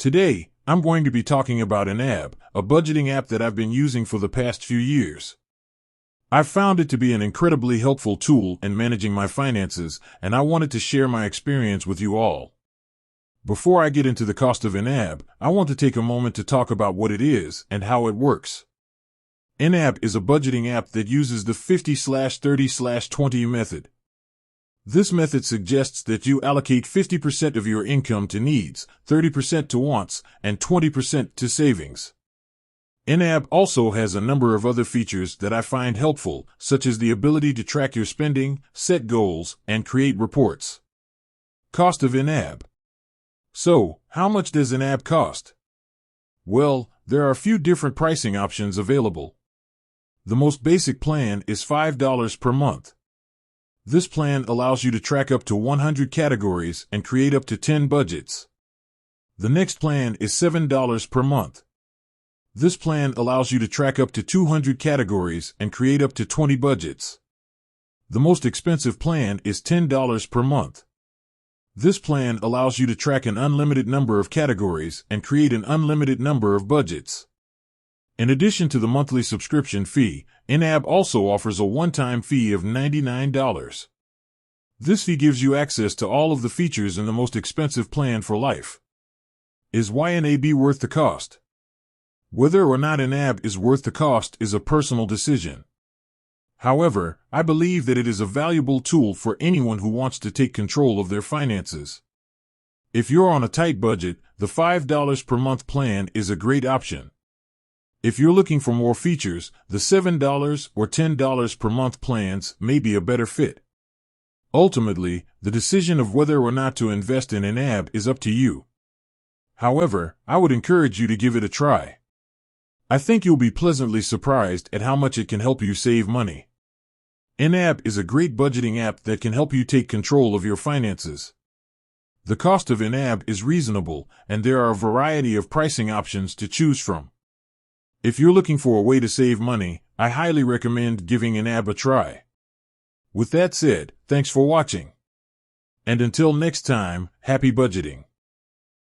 Today, I'm going to be talking about YNAB, a budgeting app that I've been using for the past few years. I've found it to be an incredibly helpful tool in managing my finances, and I wanted to share my experience with you all. Before I get into the cost of YNAB, I want to take a moment to talk about what it is and how it works. YNAB is a budgeting app that uses the 50/30/20 method. This method suggests that you allocate 50% of your income to needs, 30% to wants, and 20% to savings. YNAB also has a number of other features that I find helpful, such as the ability to track your spending, set goals, and create reports. Cost of YNAB. So, how much does YNAB cost? Well, there are a few different pricing options available. The most basic plan is $5 per month. This plan allows you to track up to 100 categories and create up to 10 budgets. The next plan is $7 per month. This plan allows you to track up to 200 categories and create up to 20 budgets. The most expensive plan is $10 per month. This plan allows you to track an unlimited number of categories and create an unlimited number of budgets. In addition to the monthly subscription fee, YNAB also offers a one-time fee of $99. This fee gives you access to all of the features in the most expensive plan for life. Is YNAB worth the cost? Whether or not YNAB is worth the cost is a personal decision. However, I believe that it is a valuable tool for anyone who wants to take control of their finances. If you're on a tight budget, the $5 per month plan is a great option. If you're looking for more features, the $7 or $10 per month plans may be a better fit. Ultimately, the decision of whether or not to invest in YNAB is up to you. However, I would encourage you to give it a try. I think you'll be pleasantly surprised at how much it can help you save money. YNAB is a great budgeting app that can help you take control of your finances. The cost of YNAB is reasonable, and there are a variety of pricing options to choose from. If you're looking for a way to save money, I highly recommend giving YNAB a try. With that said, thanks for watching. And until next time, happy budgeting.